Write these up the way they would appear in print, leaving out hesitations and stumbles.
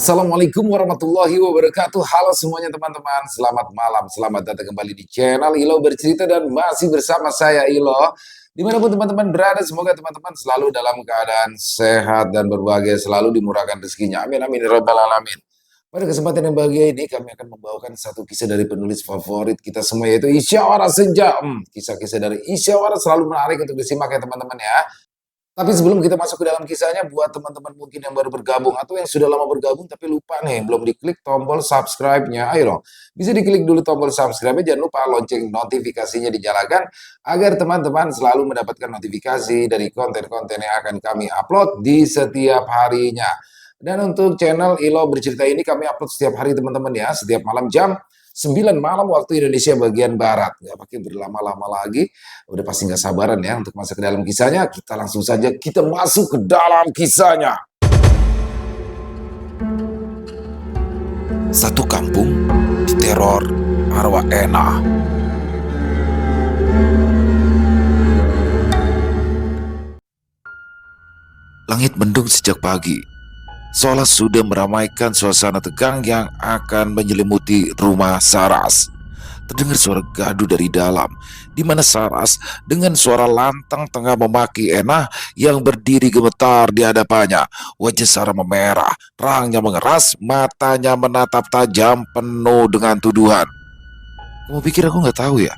Assalamualaikum warahmatullahi wabarakatuh. Halo semuanya teman-teman, selamat malam, selamat datang kembali di channel Ilo Bercerita dan masih bersama saya Ilo. Dimanapun teman-teman berada, semoga teman-teman selalu dalam keadaan sehat dan berbahagia, selalu dimurahkan rezekinya. Amin amin ya rabbal alamin. Pada kesempatan yang bahagia ini kami akan membawakan satu kisah dari penulis favorit kita semua, yaitu Isyawara Senja. Kisah-kisah dari Isyawara selalu menarik untuk disimak ya teman-teman ya. Tapi sebelum kita masuk ke dalam kisahnya, buat teman-teman mungkin yang baru bergabung atau yang sudah lama bergabung tapi lupa nih, belum diklik tombol subscribe-nya, ayo dong. Bisa diklik dulu tombol subscribe-nya, jangan lupa lonceng notifikasinya dinyalakan agar teman-teman selalu mendapatkan notifikasi dari konten-konten yang akan kami upload di setiap harinya. Dan untuk channel Ilo Bercerita ini kami upload setiap hari teman-teman ya, setiap malam jam 9 malam waktu Indonesia bagian Barat. Nggak pakai berlama-lama lagi, udah pasti nggak sabaran ya untuk masuk ke dalam kisahnya. Kita langsung saja kita masuk ke dalam kisahnya. Satu kampung diteror arwah Ena. Langit mendung sejak pagi, seolah sudah meramaikan suasana tegang yang akan menyelimuti rumah Saras. Terdengar suara gaduh dari dalam, di mana Saras dengan suara lantang tengah memaki Ena yang berdiri gemetar di hadapannya. Wajah Sarah memerah, rahangnya mengeras, matanya menatap tajam penuh dengan tuduhan. Kamu pikir aku nggak tahu ya?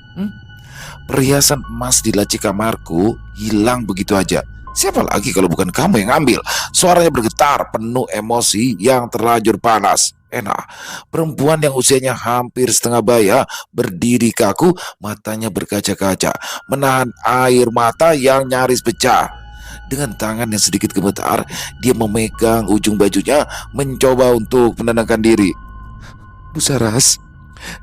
Perhiasan emas di laci kamarku hilang begitu aja. Siapa lagi kalau bukan kamu yang ngambil? Suaranya bergetar, penuh emosi yang terlanjur panas. Ena, perempuan yang usianya hampir setengah baya, berdiri kaku, matanya berkaca-kaca, menahan air mata yang nyaris pecah. Dengan tangan yang sedikit gemetar, dia memegang ujung bajunya, mencoba untuk menenangkan diri. Bu Saras,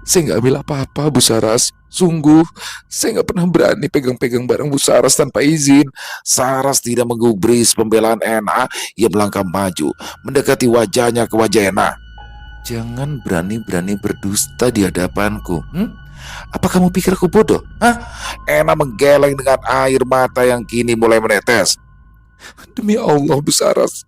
saya nggak ambil apa-apa, Bu Saras. Sungguh, saya nggak pernah berani pegang-pegang barang Bu Saras tanpa izin. Saras tidak menggubris pembelaan Ena. Ia melangkah maju, mendekati wajahnya ke wajah Ena. Jangan berani-berani berdusta di hadapanku. Apa kamu pikir aku bodoh? Ena menggeleng dengan air mata yang kini mulai menetes. Demi Allah, Bu Saras,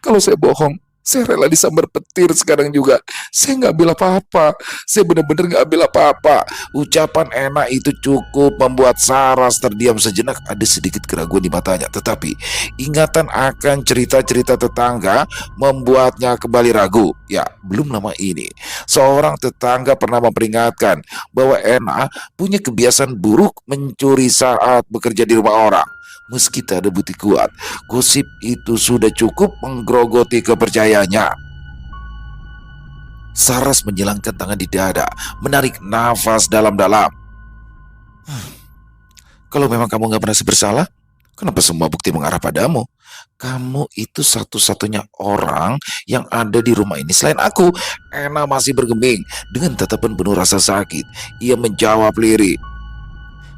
kalau saya bohong, saya rela disambar petir sekarang juga. Saya nggak ambil apa-apa. Saya benar-benar nggak ambil apa-apa. Ucapan Ena itu cukup membuat Saras terdiam sejenak. Ada sedikit keraguan di matanya. Tetapi ingatan akan cerita-cerita tetangga membuatnya kembali ragu. Ya, belum lama ini seorang tetangga pernah memperingatkan bahwa Ena punya kebiasaan buruk mencuri saat bekerja di rumah orang. Meski tak ada bukti kuat, gosip itu sudah cukup menggerogoti kepercayaannya. Saras menyilangkan tangan di dada, menarik nafas dalam-dalam. Kalau memang kamu gak merasa bersalah, kenapa semua bukti mengarah padamu? Kamu itu satu-satunya orang yang ada di rumah ini selain aku. Ena masih bergeming dengan tatapan penuh rasa sakit. Ia menjawab lirih.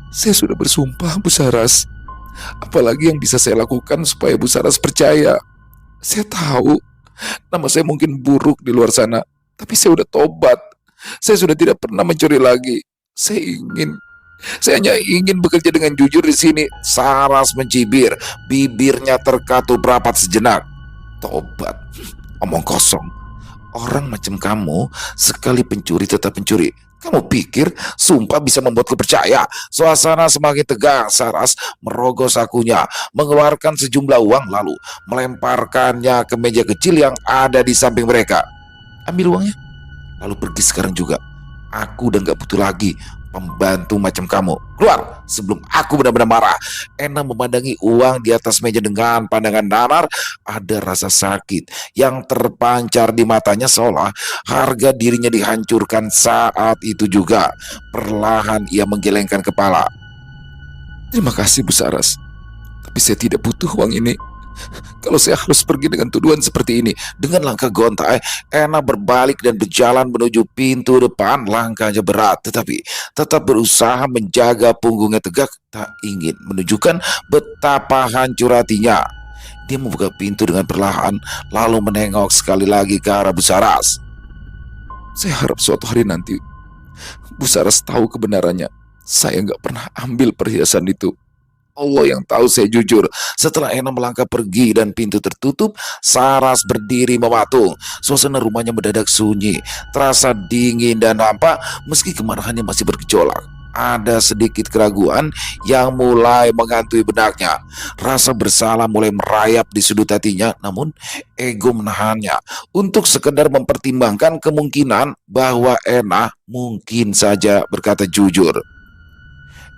Saya sudah bersumpah, Bu Saras. Apalagi yang bisa saya lakukan supaya Bu Saras percaya? Saya tahu nama saya mungkin buruk di luar sana, tapi saya udah tobat. Saya sudah tidak pernah mencuri lagi. Saya hanya ingin bekerja dengan jujur di sini. Saras mencibir, bibirnya terkatup rapat sejenak. Tobat, omong kosong. Orang macam kamu sekali pencuri tetap pencuri. Kamu pikir sumpah bisa membuatku percaya? Suasana semakin tegang. Saras merogoh sakunya, mengeluarkan sejumlah uang lalu melemparkannya ke meja kecil yang ada di samping mereka. Ambil uangnya, lalu pergi sekarang juga. Aku udah gak butuh lagi pembantu macam kamu. Keluar sebelum aku benar-benar marah. Ena memandangi uang di atas meja dengan pandangan danar. Ada rasa sakit yang terpancar di matanya, seolah harga dirinya dihancurkan saat itu juga. Perlahan ia menggelengkan kepala. Terima kasih Bu Saras, tapi saya tidak butuh uang ini. Kalau saya harus pergi dengan tuduhan seperti ini. Dengan langkah gontai, Ena berbalik dan berjalan menuju pintu depan. Langkahnya berat, tetapi tetap berusaha menjaga punggungnya tegak. Tak ingin menunjukkan betapa hancur hatinya. Dia membuka pintu dengan perlahan, lalu menengok sekali lagi ke arah Bu Saras. Saya harap suatu hari nanti Bu Saras tahu kebenarannya. Saya nggak pernah ambil perhiasan itu. Allah yang tahu, saya jujur. Setelah Ena melangkah pergi dan pintu tertutup, Saras berdiri mematung. Suasana rumahnya mendadak sunyi, terasa dingin dan hampa meski kemarahannya masih bergejolak. Ada sedikit keraguan yang mulai menghantui benaknya. Rasa bersalah mulai merayap di sudut hatinya, namun ego menahannya untuk sekedar mempertimbangkan kemungkinan bahwa Ena mungkin saja berkata jujur.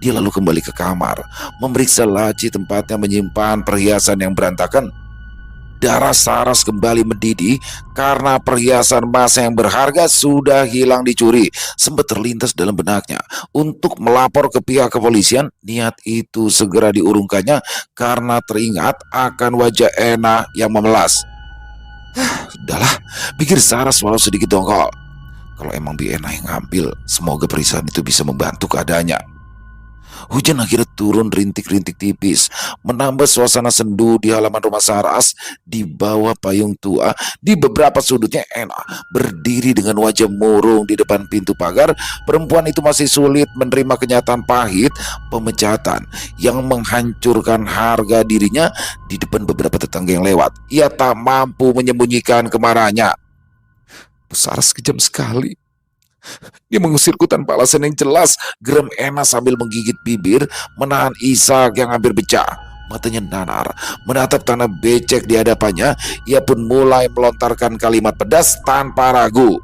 Dia lalu kembali ke kamar, memeriksa laci tempatnya menyimpan perhiasan yang berantakan. Darah Saras kembali mendidih karena perhiasan emas yang berharga sudah hilang dicuri. Sempat terlintas dalam benaknya untuk melapor ke pihak kepolisian. Niat itu segera diurungkannya karena teringat akan wajah Ena yang memelas. Sudahlah, pikir Saras walau sedikit dongkol. Kalau emang Bi Ena yang ngambil, semoga perisahan itu bisa membantu keadaannya. Hujan akhirnya turun rintik-rintik tipis, menambah suasana sendu di halaman rumah Saras. Di bawah payung tua, di beberapa sudutnya Ena berdiri dengan wajah murung di depan pintu pagar. Perempuan itu masih sulit menerima kenyataan pahit pemecatan yang menghancurkan harga dirinya di depan beberapa tetangga yang lewat. Ia tak mampu menyembunyikan kemarahannya. Bu Saras kejam sekali. Dia mengusirku tanpa alasan yang jelas, geram Ena sambil menggigit bibir, menahan isak yang hampir pecah. Matanya nanar, menatap tanah becek di hadapannya. Ia pun mulai melontarkan kalimat pedas tanpa ragu.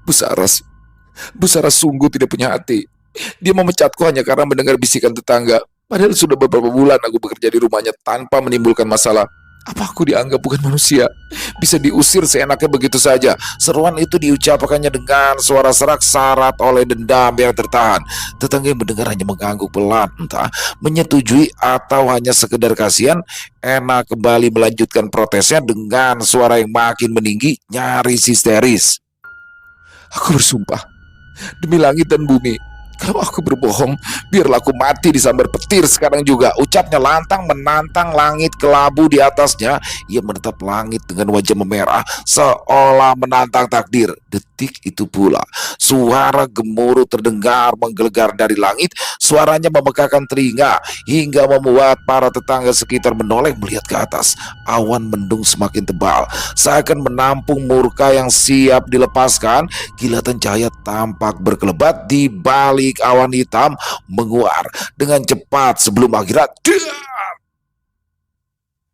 Bu Saras sungguh tidak punya hati. Dia memecatku hanya karena mendengar bisikan tetangga. Padahal sudah beberapa bulan aku bekerja di rumahnya tanpa menimbulkan masalah. Apa aku dianggap bukan manusia? Bisa diusir seenaknya begitu saja. Seruan itu diucapkannya dengan suara serak syarat oleh dendam yang tertahan. Tetangga yang mendengar hanya mengangguk pelan, entah menyetujui atau hanya sekedar kasihan. Ena kembali melanjutkan protesnya dengan suara yang makin meninggi, nyaris histeris. Aku bersumpah demi langit dan bumi, kalau aku berbohong, biarlah aku mati disambar petir sekarang juga. Ucapnya lantang menantang langit kelabu di atasnya. Ia menatap langit dengan wajah memerah, seolah menantang takdir. Detik itu pula, suara gemuruh terdengar menggelegar dari langit. Suaranya memekakan telinga hingga membuat para tetangga sekitar menoleh melihat ke atas. Awan mendung semakin tebal, seakan menampung murka yang siap dilepaskan. Kilatan cahaya tampak berkelebat di balik awan hitam, menguar dengan cepat sebelum akhirnya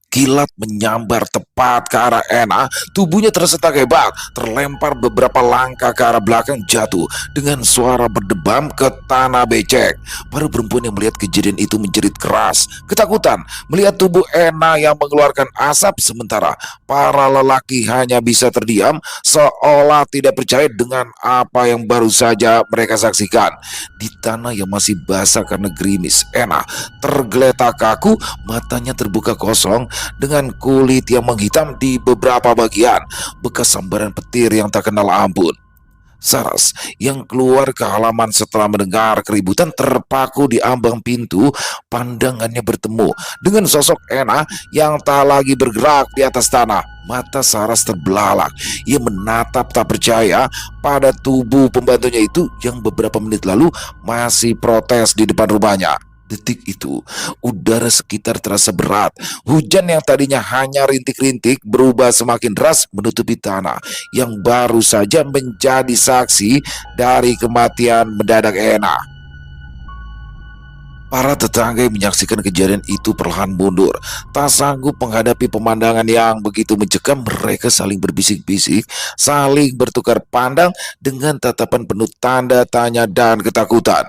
kilat menyambar tepat ke arah Ena. Tubuhnya tersetak hebat, terlempar beberapa langkah ke arah belakang, jatuh dengan suara berdebam ke tanah becek. Para perempuan yang melihat kejadian itu menjerit keras, ketakutan melihat tubuh Ena yang mengeluarkan asap, sementara para lelaki hanya bisa terdiam, seolah tidak percaya dengan apa yang baru saja mereka saksikan. Di tanah yang masih basah karena gerimis, Ena tergeletak kaku, matanya terbuka kosong dengan kulit yang menghitam di beberapa bagian, bekas sambaran petir yang tak kenal ampun. Saras yang keluar ke halaman setelah mendengar keributan terpaku di ambang pintu. Pandangannya bertemu dengan sosok Ena yang tak lagi bergerak di atas tanah. Mata Saras terbelalak. Ia menatap tak percaya pada tubuh pembantunya itu yang beberapa menit lalu masih protes di depan rumahnya. Detik itu, udara sekitar terasa berat. Hujan yang tadinya hanya rintik-rintik berubah semakin deras menutupi tanah yang baru saja menjadi saksi dari kematian mendadak Ena. Para tetangga yang menyaksikan kejadian itu perlahan mundur. Tak sanggup menghadapi pemandangan yang begitu mencekam, mereka saling berbisik-bisik, saling bertukar pandang dengan tatapan penuh tanda tanya dan ketakutan.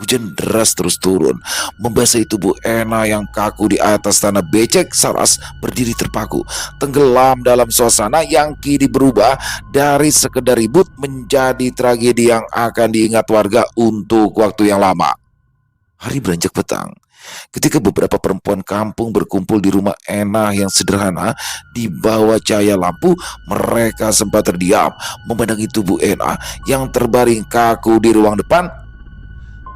Hujan deras terus turun, membasahi tubuh Ena yang kaku di atas tanah becek. Saras berdiri terpaku, tenggelam dalam suasana yang kini berubah dari sekedar ribut menjadi tragedi yang akan diingat warga untuk waktu yang lama. Hari beranjak petang, ketika beberapa perempuan kampung berkumpul di rumah Ena yang sederhana. Di bawah cahaya lampu, mereka sempat terdiam memandangi tubuh Ena yang terbaring kaku di ruang depan.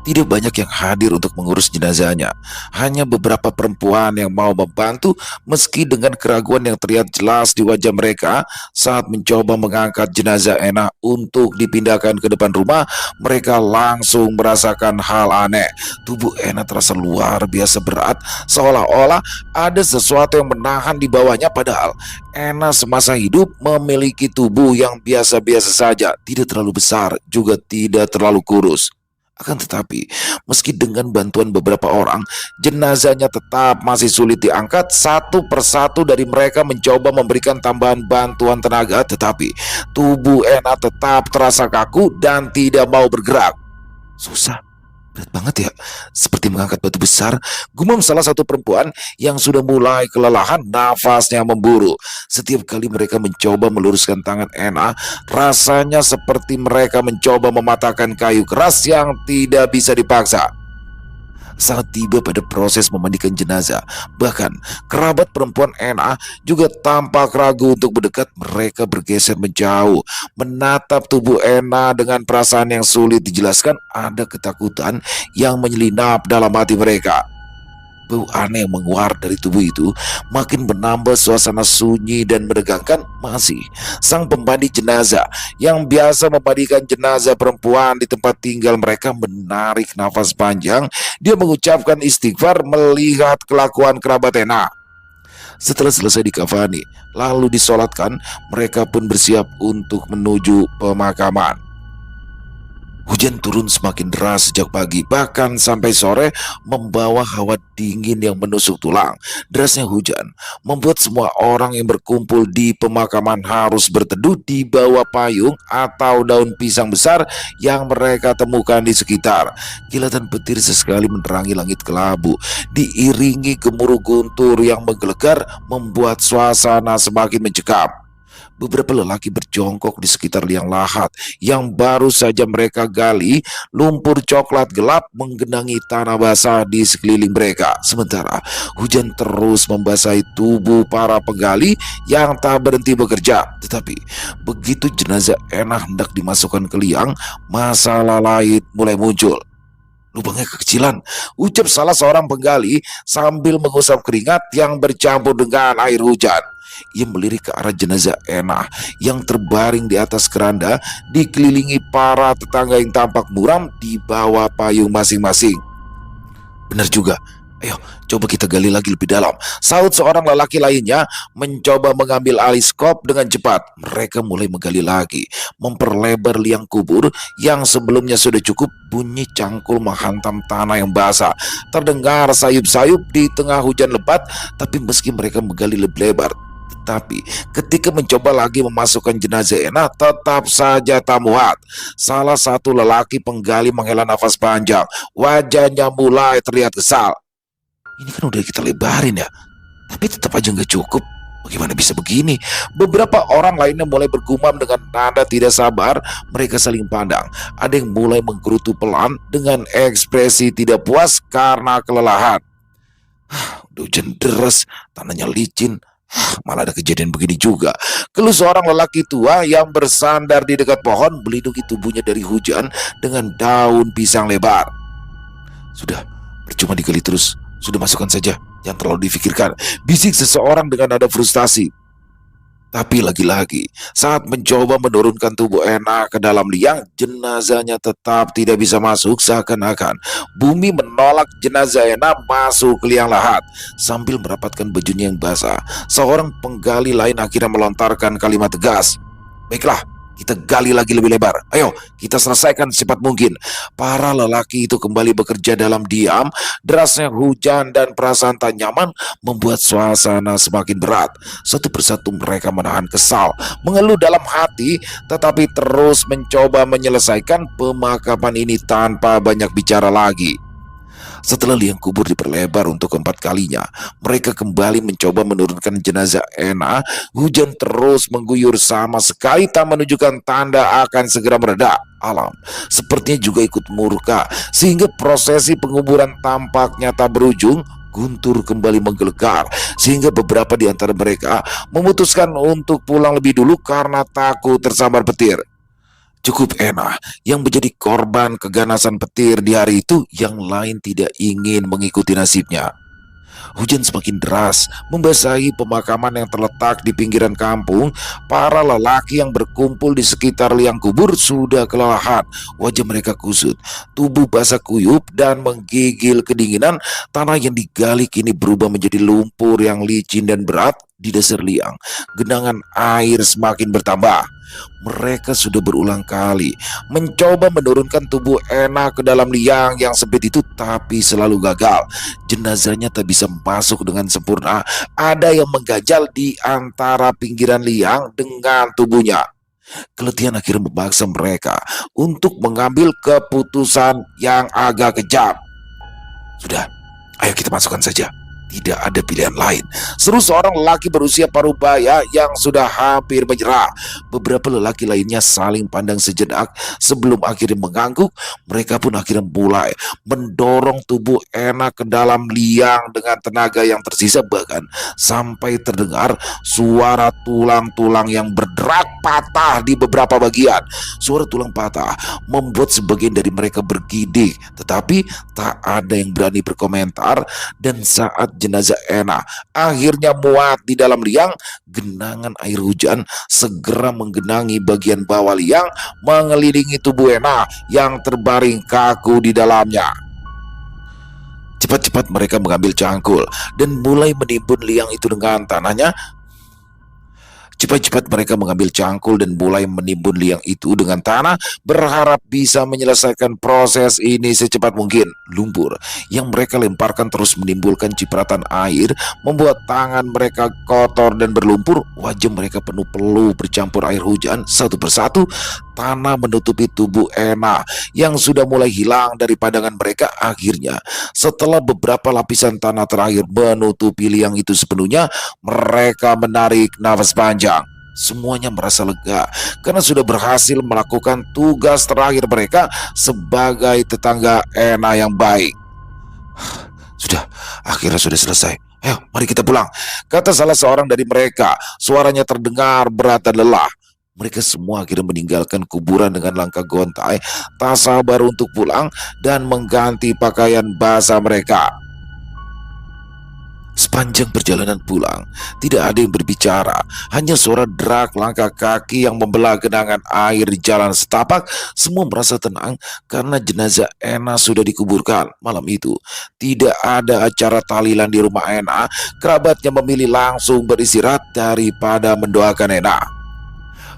Tidak banyak yang hadir untuk mengurus jenazahnya. Hanya beberapa perempuan yang mau membantu meski dengan keraguan yang terlihat jelas di wajah mereka saat mencoba mengangkat jenazah Ena untuk dipindahkan ke depan rumah. Mereka langsung merasakan hal aneh. Tubuh Ena terasa luar biasa berat, seolah-olah ada sesuatu yang menahan di bawahnya, padahal Ena semasa hidup memiliki tubuh yang biasa-biasa saja, tidak terlalu besar, juga tidak terlalu kurus. Akan tetapi, meski dengan bantuan beberapa orang, jenazahnya tetap masih sulit diangkat. Satu persatu dari mereka mencoba memberikan tambahan bantuan tenaga, tetapi tubuh Ena tetap terasa kaku dan tidak mau bergerak. Susah, berat banget ya, seperti mengangkat batu besar, gumam salah satu perempuan yang sudah mulai kelelahan, nafasnya memburu. Setiap kali mereka mencoba meluruskan tangan Ena, rasanya seperti mereka mencoba mematahkan kayu keras yang tidak bisa dipaksa. Saat tiba pada proses memandikan jenazah, bahkan kerabat perempuan Ena juga tampak ragu untuk mendekat. Mereka bergeser menjauh, menatap tubuh Ena dengan perasaan yang sulit dijelaskan. Ada ketakutan yang menyelinap dalam hati mereka. Bau aneh yang menguar dari tubuh itu makin menambah suasana sunyi dan menegangkan. Masih sang pemandi jenazah yang biasa memandikan jenazah perempuan di tempat tinggal mereka menarik nafas panjang. Dia mengucapkan istighfar melihat kelakuan kerabat Ena. Setelah selesai dikafani lalu disolatkan, mereka pun bersiap untuk menuju pemakaman. Hujan turun semakin deras sejak pagi, bahkan sampai sore, membawa hawa dingin yang menusuk tulang. Derasnya hujan membuat semua orang yang berkumpul di pemakaman harus berteduh di bawah payung atau daun pisang besar yang mereka temukan di sekitar. Kilatan petir sesekali menerangi langit kelabu, diiringi gemuruh guntur yang menggelegar, membuat suasana semakin mencekam. Beberapa lelaki berjongkok di sekitar liang lahat yang baru saja mereka gali. Lumpur coklat gelap menggenangi tanah basah di sekeliling mereka. Sementara hujan terus membasahi tubuh para penggali yang tak berhenti bekerja. Tetapi begitu jenazah Ena hendak dimasukkan ke liang, masalah lain mulai muncul. Lubangnya kekecilan, ucap salah seorang penggali sambil mengusap keringat yang bercampur dengan air hujan. Ia melirik ke arah jenazah Ena yang terbaring di atas keranda, dikelilingi para tetangga yang tampak muram di bawah payung masing-masing. Benar juga, ayo coba kita gali lagi lebih dalam, sahut seorang lelaki lainnya mencoba mengambil alih skop dengan cepat. Mereka mulai menggali lagi, memperlebar liang kubur yang sebelumnya sudah cukup. Bunyi cangkul menghantam tanah yang basah terdengar sayup-sayup di tengah hujan lebat. Tapi meski mereka menggali lebih lebar, tapi ketika mencoba lagi memasukkan jenazah Ena, tetap saja tak muat. Salah satu lelaki penggali menghela nafas panjang, wajahnya mulai terlihat kesal. Ini kan udah kita lebarin ya, tapi tetap aja nggak cukup. Bagaimana bisa begini? Beberapa orang lainnya mulai bergumam dengan nada tidak sabar. Mereka saling pandang. Ada yang mulai menggerutu pelan dengan ekspresi tidak puas karena kelelahan. Udah hujan deras, tanahnya licin, malah ada kejadian begini juga. Keluh seorang lelaki tua yang bersandar di dekat pohon, melindungi tubuhnya dari hujan dengan daun pisang lebar. Sudah, percuma digali terus. Sudah, masukkan saja, jangan terlalu difikirkan, bisik seseorang dengan nada frustasi. Tapi lagi-lagi, saat mencoba menurunkan tubuh Ena ke dalam liang, jenazahnya tetap tidak bisa masuk. Seakan-akan bumi menolak jenazah Ena masuk ke liang lahat. Sambil merapatkan bajunya yang basah, seorang penggali lain akhirnya melontarkan kalimat tegas. Baiklah, kita gali lagi lebih lebar. Ayo, kita selesaikan secepat mungkin. Para lelaki itu kembali bekerja dalam diam. Derasnya hujan dan perasaan tak nyaman membuat suasana semakin berat. Satu persatu mereka menahan kesal, mengeluh dalam hati, tetapi terus mencoba menyelesaikan pemakaman ini tanpa banyak bicara lagi. Setelah liang kubur diperlebar untuk keempat kalinya, mereka kembali mencoba menurunkan jenazah Ena. Hujan terus mengguyur, sama sekali tak menunjukkan tanda akan segera mereda. Alam sepertinya juga ikut murka, sehingga prosesi penguburan tampaknya tak berujung. Guntur kembali menggelegar, sehingga beberapa di antara mereka memutuskan untuk pulang lebih dulu karena takut tersambar petir. Cukup Ena yang menjadi korban keganasan petir di hari itu, yang lain tidak ingin mengikuti nasibnya. Hujan semakin deras membasahi pemakaman yang terletak di pinggiran kampung. Para lelaki yang berkumpul di sekitar liang kubur sudah kelelahan. Wajah mereka kusut, tubuh basah kuyup dan menggigil kedinginan. Tanah yang digali kini berubah menjadi lumpur yang licin dan berat. Di dasar liang, genangan air semakin bertambah. Mereka sudah berulang kali mencoba menurunkan tubuh Ena ke dalam liang yang sempit itu, tapi selalu gagal. Jenazahnya tak bisa masuk dengan sempurna. Ada yang mengganjal di antara pinggiran liang dengan tubuhnya. Keletihan akhirnya memaksa mereka untuk mengambil keputusan yang agak kejam. Sudah, ayo kita masukkan saja. Tidak ada pilihan lain, seru seorang lelaki berusia paruh baya yang sudah hampir menyerah. Beberapa lelaki lainnya saling pandang sejenak sebelum akhirnya mengangguk. Mereka pun akhirnya mulai mendorong tubuh Ena ke dalam liang dengan tenaga yang tersisa, bahkan sampai terdengar suara tulang-tulang yang berderak patah di beberapa bagian. Suara tulang patah membuat sebagian dari mereka bergidik, tetapi tak ada yang berani berkomentar. Dan saat jenazah Ena akhirnya muat di dalam liang, genangan air hujan segera menggenangi bagian bawah liang, mengelilingi tubuh Ena yang terbaring kaku di dalamnya. Cepat-cepat mereka mengambil cangkul dan mulai menimbun liang itu dengan tanahnya. Cepat-cepat mereka mengambil cangkul dan mulai menimbun liang itu dengan tanah, berharap bisa menyelesaikan proses ini secepat mungkin. Lumpur yang mereka lemparkan terus menimbulkan cipratan air, membuat tangan mereka kotor dan berlumpur. Wajah mereka penuh peluh bercampur air hujan. Satu persatu tanah menutupi tubuh Ena yang sudah mulai hilang dari pandangan mereka. Akhirnya, setelah beberapa lapisan tanah terakhir menutupi liang itu sepenuhnya, mereka menarik nafas panjang. Semuanya merasa lega karena sudah berhasil melakukan tugas terakhir mereka sebagai tetangga Ena yang baik. Sudah, akhirnya sudah selesai. Ayo, mari kita pulang, kata salah seorang dari mereka. Suaranya terdengar berat dan lelah. Mereka semua akhirnya meninggalkan kuburan dengan langkah gontai, tak sabar untuk pulang dan mengganti pakaian basah mereka. Sepanjang perjalanan pulang, tidak ada yang berbicara, hanya suara derak langkah kaki yang membelah genangan air di jalan setapak. Semua merasa tenang karena jenazah Ena sudah dikuburkan. Malam itu, tidak ada acara tahlilan di rumah Ena. Kerabatnya memilih langsung beristirahat daripada mendoakan Ena.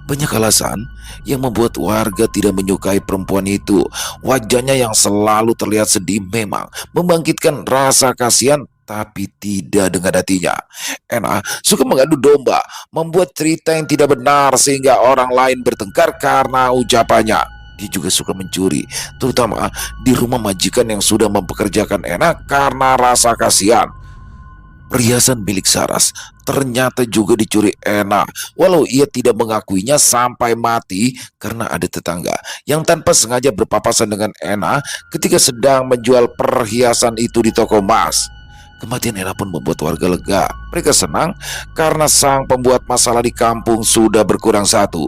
Banyak alasan yang membuat warga tidak menyukai perempuan itu. Wajahnya yang selalu terlihat sedih memang membangkitkan rasa kasihan, tapi tidak dengan hatinya. Ena suka mengadu domba, membuat cerita yang tidak benar sehingga orang lain bertengkar karena ucapannya. Dia juga suka mencuri, terutama di rumah majikan yang sudah mempekerjakan Ena karena rasa kasihan. Perhiasan milik Saras ternyata juga dicuri Ena, walau ia tidak mengakuinya sampai mati karena ada tetangga yang tanpa sengaja berpapasan dengan Ena ketika sedang menjual perhiasan itu di toko emas. Kematian Ena pun membuat warga lega. Mereka senang karena sang pembuat masalah di kampung sudah berkurang satu.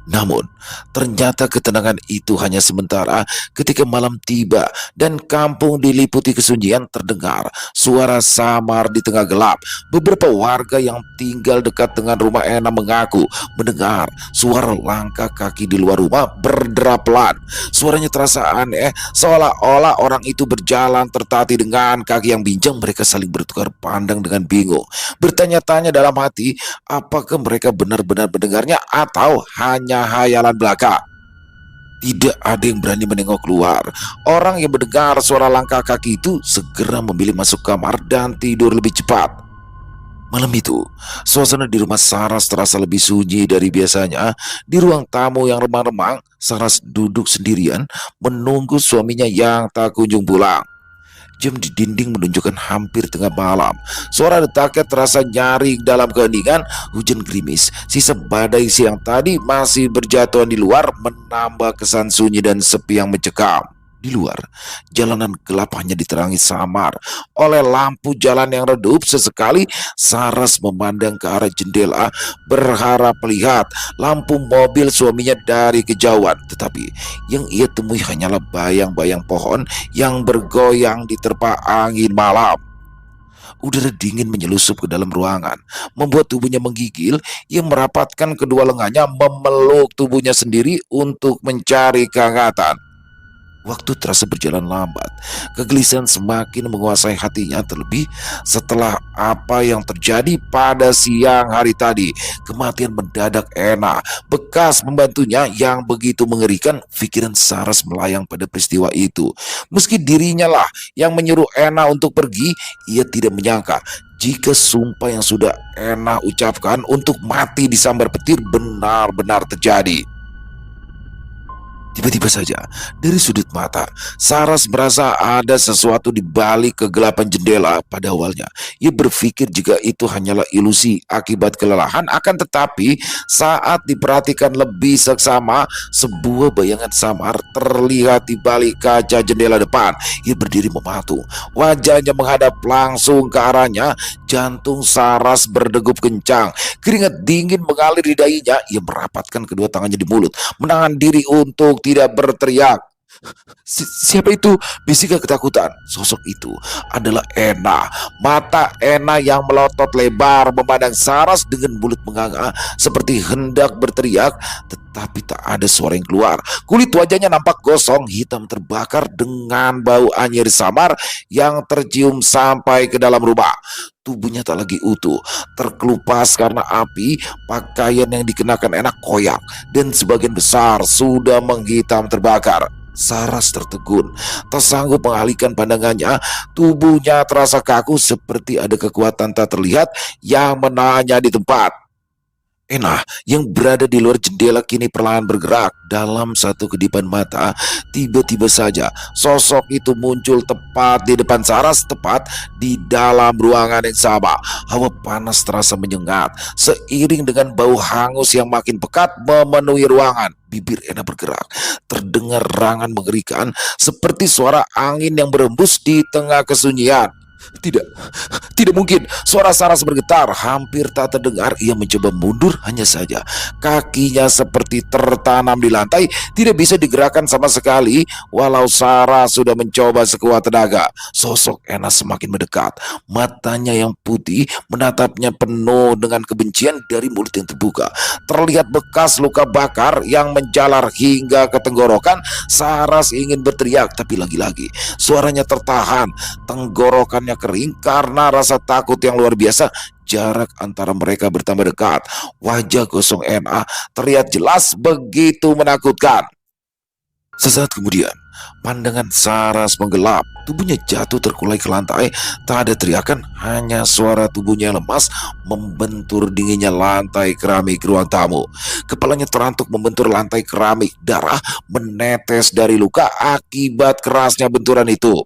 Namun, ternyata ketenangan itu hanya sementara. Ketika malam tiba dan kampung diliputi kesunyian, terdengar suara samar di tengah gelap. Beberapa warga yang tinggal dekat dengan rumah Ena mengaku mendengar suara langkah kaki di luar rumah berderap pelan. Suaranya terasa aneh, seolah-olah orang itu berjalan tertatih dengan kaki yang bincang. Mereka saling bertukar pandang dengan bingung, bertanya-tanya dalam hati, apakah mereka benar-benar mendengarnya atau hanya hayalan belaka. Tidak ada yang berani menengok keluar. Orang yang mendengar suara langkah kaki itu segera memilih masuk kamar dan tidur lebih cepat. Malam itu, suasana di rumah Saras terasa lebih sunyi dari biasanya. Di ruang tamu yang remang-remang, Saras duduk sendirian menunggu suaminya yang tak kunjung pulang. Jam di dinding menunjukkan hampir tengah malam. Suara detaknya terasa nyaring dalam keheningan. Hujan gerimis, sisa badai siang tadi masih berjatuhan di luar, menambah kesan sunyi dan sepi yang mencekam. Di luar, jalanan gelap hanya diterangi samar oleh lampu jalan yang redup. Sesekali Saras memandang ke arah jendela berharap melihat lampu mobil suaminya dari kejauhan. Tetapi yang ia temui hanyalah bayang-bayang pohon yang bergoyang diterpa angin malam. Udara dingin menyelusup ke dalam ruangan, membuat tubuhnya menggigil. Ia merapatkan kedua lengannya, memeluk tubuhnya sendiri untuk mencari kehangatan. Waktu terasa berjalan lambat. Kegelisahan semakin menguasai hatinya, terlebih setelah apa yang terjadi pada siang hari tadi. Kematian mendadak Ena, bekas pembantunya yang begitu mengerikan. Pikiran Saras melayang pada peristiwa itu. Meski dirinya lah yang menyuruh Ena untuk pergi, ia tidak menyangka jika sumpah yang sudah Ena ucapkan untuk mati disambar petir benar-benar terjadi. Tiba-tiba saja, dari sudut mata, Saras merasa ada sesuatu di balik kegelapan jendela. Pada awalnya, ia berpikir jika itu hanyalah ilusi akibat kelelahan. Akan tetapi, saat diperhatikan lebih seksama, sebuah bayangan samar terlihat di balik kaca jendela depan. Ia berdiri mematung, wajahnya menghadap langsung ke arahnya. Jantung Saras berdegup kencang, keringat dingin mengalir di dahinya. Ia merapatkan kedua tangannya di mulut, menahan diri untuk tidak berteriak. Siapa itu? Bisiknya ketakutan. Sosok itu adalah Ena. Mata Ena yang melotot lebar memandang Saras dengan mulut menganga seperti hendak berteriak, tetapi tak ada suara yang keluar. Kulit wajahnya nampak gosong, hitam terbakar dengan bau anyir samar yang tercium sampai ke dalam rumah. Tubuhnya tak lagi utuh, terkelupas karena api. Pakaian yang dikenakan Ena koyak dan sebagian besar sudah menghitam terbakar. Saras tertegun, tak sanggup mengalihkan pandangannya. Tubuhnya terasa kaku seperti ada kekuatan tak terlihat yang menahannya di tempat. Ena yang berada di luar jendela kini perlahan bergerak. Dalam satu kedipan mata, tiba-tiba saja sosok itu muncul tepat di depan Saras, tepat di dalam ruangan yang sama. Hawa panas terasa menyengat, seiring dengan bau hangus yang makin pekat memenuhi ruangan. Bibir Ena bergerak, terdengar rangan mengerikan seperti suara angin yang berembus di tengah kesunyian. Tidak, tidak mungkin. Suara Saras bergetar, hampir tak terdengar. Ia mencoba mundur, hanya saja kakinya seperti tertanam di lantai, tidak bisa digerakkan sama sekali. Walau Saras sudah mencoba sekuat tenaga. Sosok Ena semakin mendekat, matanya yang putih menatapnya penuh dengan kebencian. Dari mulut yang terbuka terlihat bekas luka bakar yang menjalar hingga ke tenggorokan. Saras ingin berteriak, tapi lagi-lagi suaranya tertahan. Tenggorokannya kering karena rasa takut yang luar biasa. Jarak antara mereka bertambah dekat. Wajah gosong Ena terlihat jelas begitu menakutkan. Sesaat kemudian, pandangan Saras menggelap. Tubuhnya jatuh terkulai ke lantai. Tak ada teriakan, hanya suara tubuhnya yang lemas membentur dinginnya lantai keramik ruang tamu. Kepalanya terantuk membentur lantai keramik. Darah menetes dari luka akibat kerasnya benturan itu.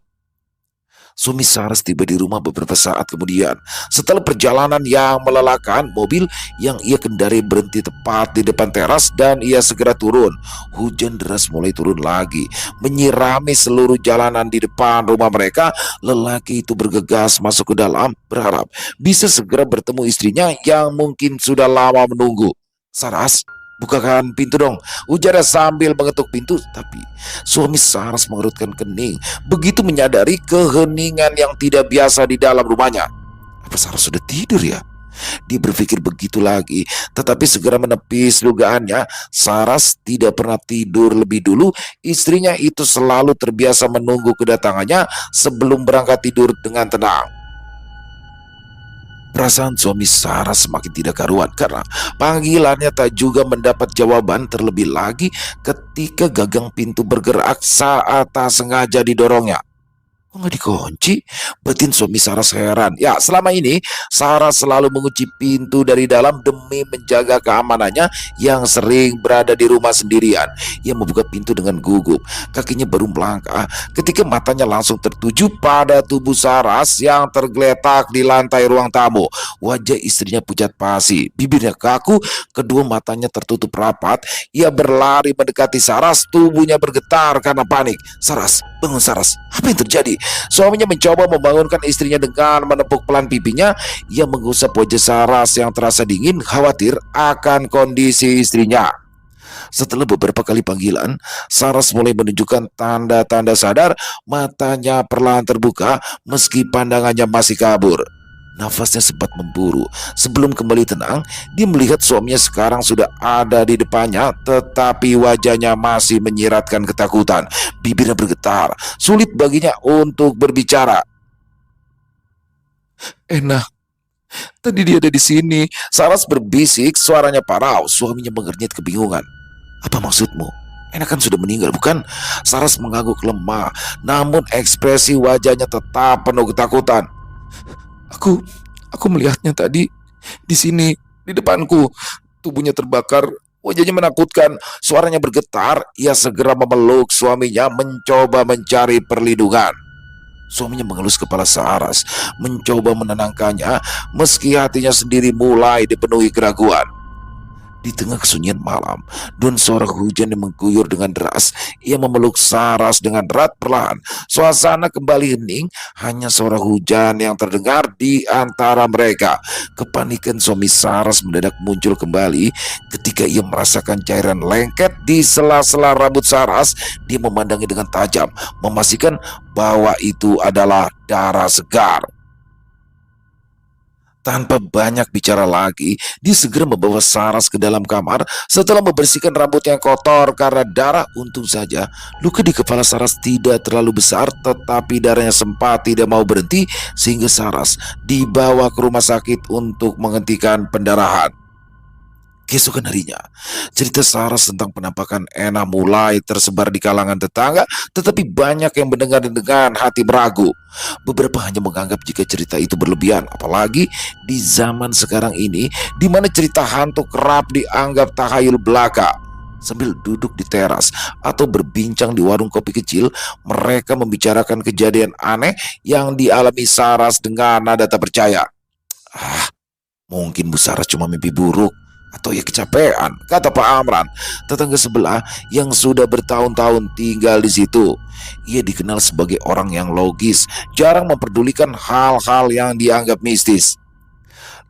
Suami Saras tiba di rumah beberapa saat kemudian. Setelah perjalanan yang melelahkan, mobil yang ia kendari berhenti tepat di depan teras dan ia segera turun. Hujan deras mulai turun lagi, menyirami seluruh jalanan di depan rumah mereka. Lelaki itu bergegas masuk ke dalam, berharap bisa segera bertemu istrinya yang mungkin sudah lama menunggu. "Saras, bukakan pintu dong," ujarnya sambil mengetuk pintu. Tapi suami Saras mengerutkan kening, begitu menyadari keheningan yang tidak biasa di dalam rumahnya. Apa Saras sudah tidur ya? Dia berpikir begitu lagi, tetapi segera menepis dugaannya. Saras tidak pernah tidur lebih dulu. Istrinya itu selalu terbiasa menunggu kedatangannya sebelum berangkat tidur dengan tenang. Perasaan suami Saras semakin tidak karuan karena panggilannya tak juga mendapat jawaban, terlebih lagi ketika gagang pintu bergerak saat tak sengaja didorongnya. Kok nggak dikunci? Batin suami Saras heran. Ya, selama ini Saras selalu mengunci pintu dari dalam demi menjaga keamanannya yang sering berada di rumah sendirian. Ia membuka pintu dengan gugup. Kakinya baru melangkah ketika matanya langsung tertuju pada tubuh Saras yang tergeletak di lantai ruang tamu. Wajah istrinya pucat pasi, bibirnya kaku, kedua matanya tertutup rapat. Ia berlari mendekati Saras, tubuhnya bergetar karena panik. Saras, bangun Saras. Apa yang terjadi? Suaminya mencoba membangunkan istrinya dengan menepuk pelan pipinya. Ia mengusap wajah Saras yang terasa dingin, khawatir akan kondisi istrinya. Setelah beberapa kali panggilan, Saras mulai menunjukkan tanda-tanda sadar. Matanya perlahan terbuka meski pandangannya masih kabur. Nafasnya sempat memburu. Sebelum kembali tenang, dia melihat suaminya sekarang sudah ada di depannya, tetapi wajahnya masih menyiratkan ketakutan. Bibirnya bergetar, sulit baginya untuk berbicara. Enak, tadi dia ada di sini. Saras berbisik, suaranya parau. Suaminya mengernyit kebingungan. Apa maksudmu? Enak kan sudah meninggal, bukan? Saras mengangguk lemah, namun ekspresi wajahnya tetap penuh ketakutan. Aku aku melihatnya tadi di sini, di depanku. Tubuhnya terbakar, wajahnya menakutkan, suaranya bergetar. Ia segera memeluk suaminya, mencoba mencari perlindungan. Suaminya mengelus kepala Saras, mencoba menenangkannya, meski hatinya sendiri mulai dipenuhi keraguan. Di tengah kesunyian malam, dan suara hujan yang mengguyur dengan deras, ia memeluk Saras dengan erat perlahan. Suasana kembali hening, hanya suara hujan yang terdengar di antara mereka. Kepanikan suami Saras mendadak muncul kembali ketika ia merasakan cairan lengket di sela-sela rambut Saras. Dia memandangi dengan tajam, memastikan bahwa itu adalah darah segar. Tanpa banyak bicara lagi, dia segera membawa Saras ke dalam kamar. Setelah membersihkan rambut yang kotor karena darah, untung saja luka di kepala Saras tidak terlalu besar, tetapi darahnya sempat tidak mau berhenti sehingga Saras dibawa ke rumah sakit untuk menghentikan pendarahan. Keesokan harinya, cerita Saras tentang penampakan Ena mulai tersebar di kalangan tetangga, tetapi banyak yang mendengar dengan hati meragu. Beberapa hanya menganggap jika cerita itu berlebihan, apalagi di zaman sekarang ini, di mana cerita hantu kerap dianggap takhayul belaka. Sambil duduk di teras atau berbincang di warung kopi kecil, mereka membicarakan kejadian aneh yang dialami Saras dengan nada tak percaya. Ah, mungkin Bu Saras cuma mimpi buruk atau ya kecapean, kata Pak Amran, tetangga sebelah yang sudah bertahun-tahun tinggal di situ. Ia dikenal sebagai orang yang logis, jarang memperdulikan hal-hal yang dianggap mistis.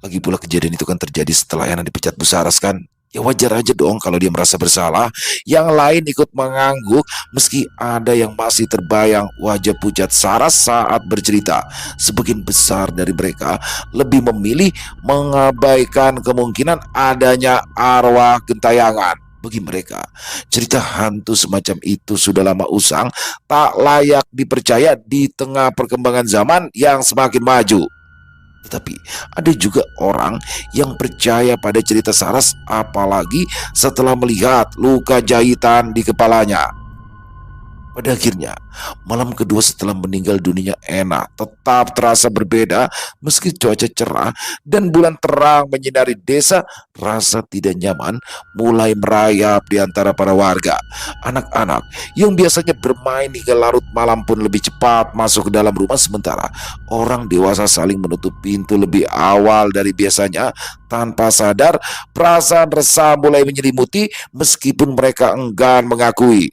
Lagi pula kejadian itu kan terjadi setelah Yana dipecat Bu Saras kan. Ya wajar aja dong kalau dia merasa bersalah. Yang lain ikut mengangguk meski ada yang masih terbayang wajah pucat Saras saat bercerita. Sebagian besar dari mereka lebih memilih mengabaikan kemungkinan adanya arwah gentayangan. Bagi mereka, cerita hantu semacam itu sudah lama usang, tak layak dipercaya di tengah perkembangan zaman yang semakin maju. Tetapi ada juga orang yang percaya pada cerita Saras, apalagi setelah melihat luka jahitan di kepalanya. Pada akhirnya, malam kedua setelah meninggal dunia Ena tetap terasa berbeda. Meski cuaca cerah dan bulan terang menyinari desa, rasa tidak nyaman mulai merayap di antara para warga. Anak-anak yang biasanya bermain hingga larut malam pun lebih cepat masuk ke dalam rumah, sementara orang dewasa saling menutup pintu lebih awal dari biasanya. Tanpa sadar, perasaan resah mulai menyelimuti meskipun mereka enggan mengakui.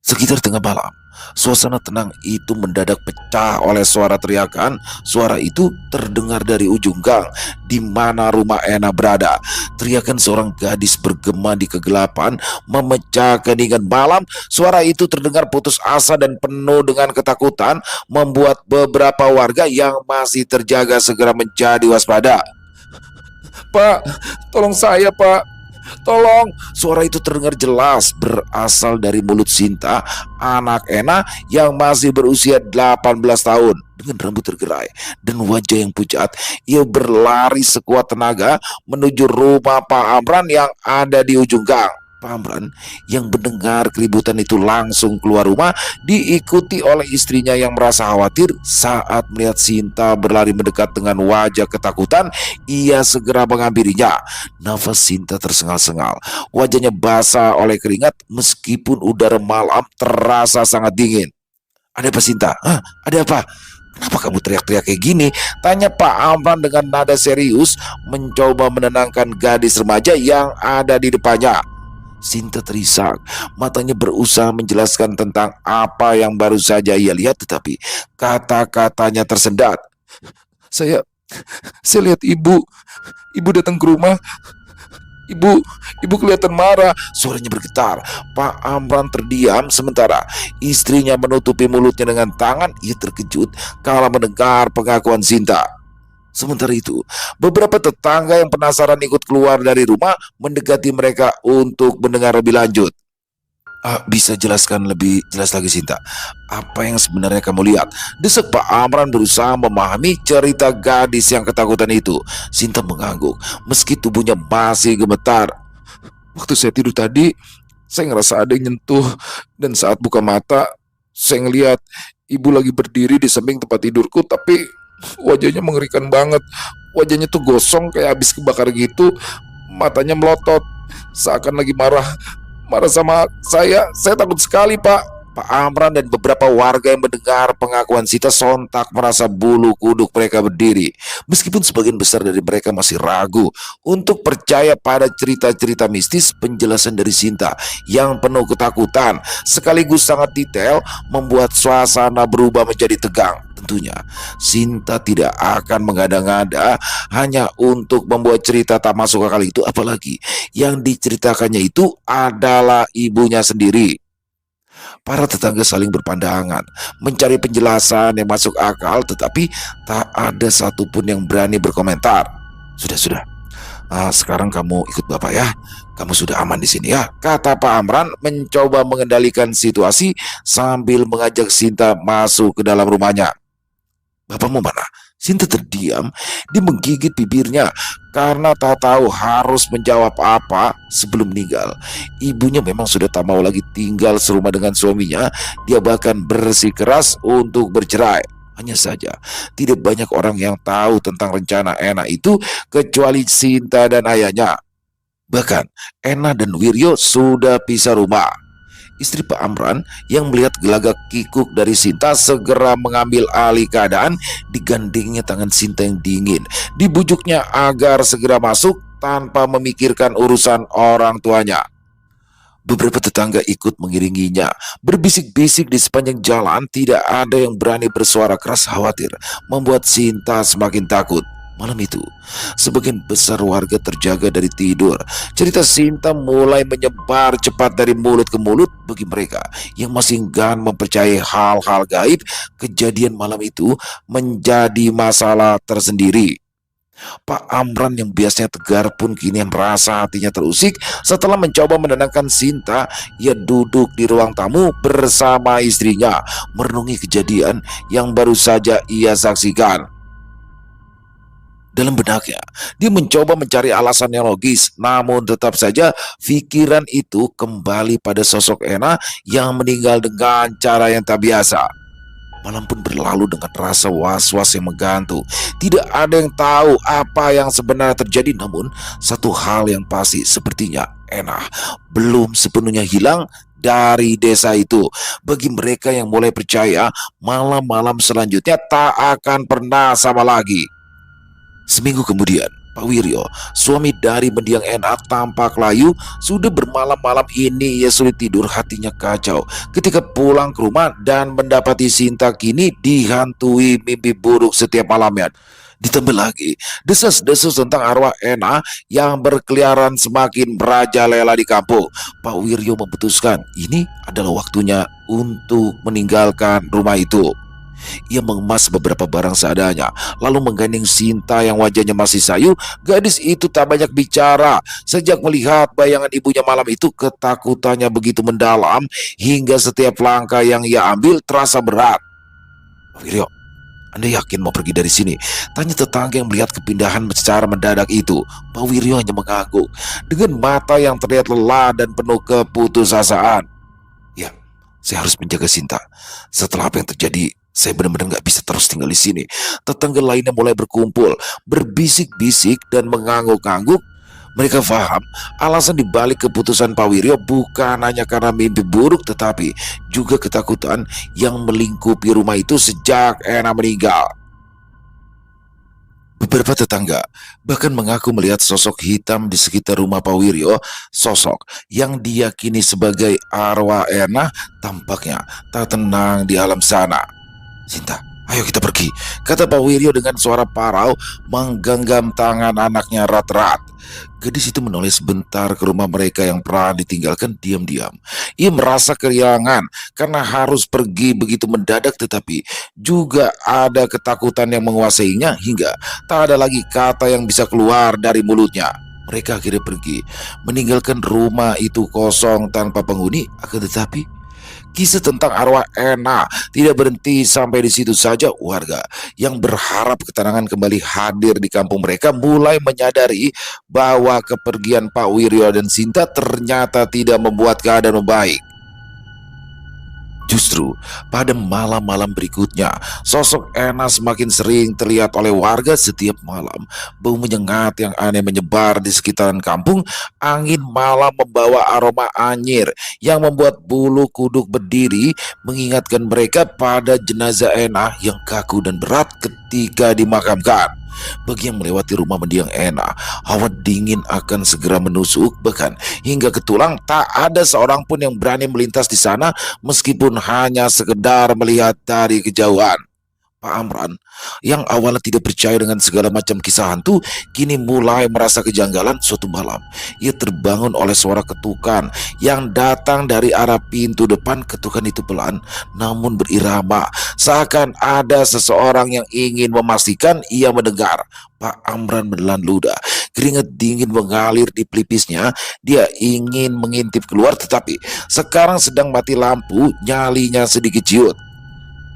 Sekitar tengah malam, suasana tenang itu mendadak pecah oleh suara teriakan. Suara itu terdengar dari ujung gang di mana rumah Ena berada. Teriakan seorang gadis bergema di kegelapan memecah keheningan malam. Suara itu terdengar putus asa dan penuh dengan ketakutan, membuat beberapa warga yang masih terjaga segera menjadi waspada. Pak, tolong saya, Pak. Tolong, suara itu terdengar jelas berasal dari mulut Sinta, anak Ena yang masih berusia 18 tahun. Dengan rambut tergerai dan wajah yang pucat, ia berlari sekuat tenaga menuju rumah Pak Amran yang ada di ujung gang. Pak Amran yang mendengar keributan itu langsung keluar rumah, diikuti oleh istrinya yang merasa khawatir. Saat melihat Sinta berlari mendekat dengan wajah ketakutan, ia segera menghampirinya. Nafas Sinta tersengal-sengal, wajahnya basah oleh keringat meskipun udara malam terasa sangat dingin. "Ada apa, Sinta? Hah? Ada apa? Kenapa kamu teriak-teriak kayak gini?" Tanya Pak Amran dengan nada serius, mencoba menenangkan gadis remaja yang ada di depannya. Sinta terisak, matanya berusaha menjelaskan tentang apa yang baru saja ia lihat, tetapi kata-katanya tersendat. Saya saya lihat ibu datang ke rumah. Ibu kelihatan marah." Suaranya bergetar. Pak Amran terdiam sementara istrinya menutupi mulutnya dengan tangan. Ia terkejut kala mendengar pengakuan Sinta. Sementara itu, beberapa tetangga yang penasaran ikut keluar dari rumah mendekati mereka untuk mendengar lebih lanjut. Bisa jelaskan lebih jelas lagi, Sinta? Apa yang sebenarnya kamu lihat?" Desak Pak Amran berusaha memahami cerita gadis yang ketakutan itu. Sinta mengangguk meski tubuhnya masih gemetar. "Waktu saya tidur tadi, saya ngerasa ada yang nyentuh, dan saat buka mata, saya ngelihat ibu lagi berdiri di samping tempat tidurku, tapi wajahnya mengerikan banget. Wajahnya tuh gosong kayak habis kebakar gitu, matanya melotot, seakan lagi marah sama saya. Saya takut sekali, Pak." Pak Amran dan beberapa warga yang mendengar pengakuan Sita sontak merasa bulu kuduk mereka berdiri. Meskipun sebagian besar dari mereka masih ragu untuk percaya pada cerita-cerita mistis penjelasan dari Sinta yang penuh ketakutan sekaligus sangat detail membuat suasana berubah menjadi tegang. Tentunya Sinta tidak akan mengada-ngada hanya untuk membuat cerita tak masuk akal itu, apalagi yang diceritakannya itu adalah ibunya sendiri. Para tetangga saling berpandangan, mencari penjelasan yang masuk akal, tetapi tak ada satupun yang berani berkomentar. Sudah. Sekarang kamu ikut Bapak ya. Kamu sudah aman di sini ya," kata Pak Amran mencoba mengendalikan situasi sambil mengajak Sinta masuk ke dalam rumahnya. "Bapak mau mana?" Sinta terdiam. Dia menggigit bibirnya karena tak tahu harus menjawab apa sebelum meninggal. Ibunya memang sudah tak mau lagi tinggal serumah dengan suaminya. Dia bahkan bersikeras untuk bercerai. Hanya saja tidak banyak orang yang tahu tentang rencana Ena itu kecuali Sinta dan ayahnya. Bahkan Ena dan Wiryo sudah pisah rumah. Istri Pak Amran yang melihat gelagak kikuk dari Sinta segera mengambil alih keadaan. Digandengnya tangan Sinta yang dingin, dibujuknya agar segera masuk tanpa memikirkan urusan orang tuanya. Beberapa tetangga ikut mengiringinya, berbisik-bisik di sepanjang jalan. Tidak ada yang berani bersuara keras, khawatir membuat Sinta semakin takut. Malam itu, sebagian besar warga terjaga dari tidur. Cerita Sinta mulai menyebar cepat dari mulut ke mulut. Bagi mereka yang masih enggan mempercayai hal-hal gaib, kejadian malam itu menjadi masalah tersendiri. Pak Amran yang biasanya tegar pun kini merasa hatinya terusik. Setelah mencoba menenangkan Sinta, ia duduk di ruang tamu bersama istrinya, merenungi kejadian yang baru saja ia saksikan. Dalam benaknya, dia mencoba mencari alasan yang logis, namun tetap saja pikiran itu kembali pada sosok Ena yang meninggal dengan cara yang tak biasa. Malam pun berlalu dengan rasa was-was yang menggantung. Tidak ada yang tahu apa yang sebenarnya terjadi, namun satu hal yang pasti, sepertinya Ena belum sepenuhnya hilang dari desa itu. Bagi mereka yang mulai percaya, malam-malam selanjutnya tak akan pernah sama lagi. Seminggu kemudian, Pak Wiryo, suami dari mendiang Ena, tampak layu. Sudah bermalam-malam ini ia sulit tidur, hatinya kacau ketika pulang ke rumah dan mendapati Sinta kini dihantui mimpi buruk setiap malamnya. Ditambah lagi desas-desus tentang arwah Ena yang berkeliaran semakin merajalela di kampung. Pak Wiryo memutuskan ini adalah waktunya untuk meninggalkan rumah itu. Ia mengemas beberapa barang seadanya, lalu menggandeng Sinta yang wajahnya masih sayu. Gadis itu tak banyak bicara. Sejak melihat bayangan ibunya malam itu, ketakutannya begitu mendalam hingga setiap langkah yang ia ambil terasa berat. "Wiryo, Anda yakin mau pergi dari sini? Tanya tetangga yang melihat kepindahan secara mendadak itu. Pak Wiryo hanya mengangguk dengan mata yang terlihat lelah dan penuh keputusasaan. Ya, saya harus menjaga Sinta. Setelah apa yang terjadi, saya benar-benar nggak bisa terus tinggal di sini. Tetangga lainnya mulai berkumpul, berbisik-bisik dan mengangguk-angguk. Mereka paham alasan dibalik keputusan Pak Wiryo bukan hanya karena mimpi buruk, tetapi juga ketakutan yang melingkupi rumah itu sejak Ena meninggal. Beberapa tetangga bahkan mengaku melihat sosok hitam di sekitar rumah Pak Wiryo, sosok yang diyakini sebagai arwah Ena tampaknya tak tenang di alam sana. Sinta, ayo kita pergi, kata Pak Wiryo dengan suara parau menggenggam tangan anaknya erat-erat. Gadis itu menoleh sebentar ke rumah mereka yang pernah ditinggalkan diam-diam. Ia merasa kehilangan karena harus pergi begitu mendadak, tetapi juga ada ketakutan yang menguasainya hingga tak ada lagi kata yang bisa keluar dari mulutnya. Mereka akhirnya pergi, meninggalkan rumah itu kosong tanpa penghuni. Akan tetapi kisah tentang arwah Ena tidak berhenti sampai di situ saja. Warga yang berharap ketenangan kembali hadir di kampung mereka mulai menyadari bahwa kepergian Pak Wiryo dan Sinta ternyata tidak membuat keadaan membaik. Justru pada malam-malam berikutnya, sosok Ena semakin sering terlihat oleh warga setiap malam. Bau menyengat yang aneh menyebar di sekitaran kampung. Angin malam membawa aroma anyir yang membuat bulu kuduk berdiri, mengingatkan mereka pada jenazah Ena yang kaku dan berat ketika dimakamkan. Bagi yang melewati rumah mendiang Ena, hawa dingin akan segera menusuk, bahkan hingga ke tulang. Tak ada seorang pun yang berani melintas di sana meskipun hanya sekedar melihat dari kejauhan. Pak Amran, yang awalnya tidak percaya dengan segala macam kisah hantu, kini mulai merasa kejanggalan. Suatu malam, ia terbangun oleh suara ketukan yang datang dari arah pintu depan. Ketukan itu pelan namun berirama, seakan ada seseorang yang ingin memastikan ia mendengar. Pak Amran menelan ludah, keringat dingin mengalir di pelipisnya. Dia ingin mengintip keluar, tetapi sekarang sedang mati lampu, nyalinya sedikit ciut.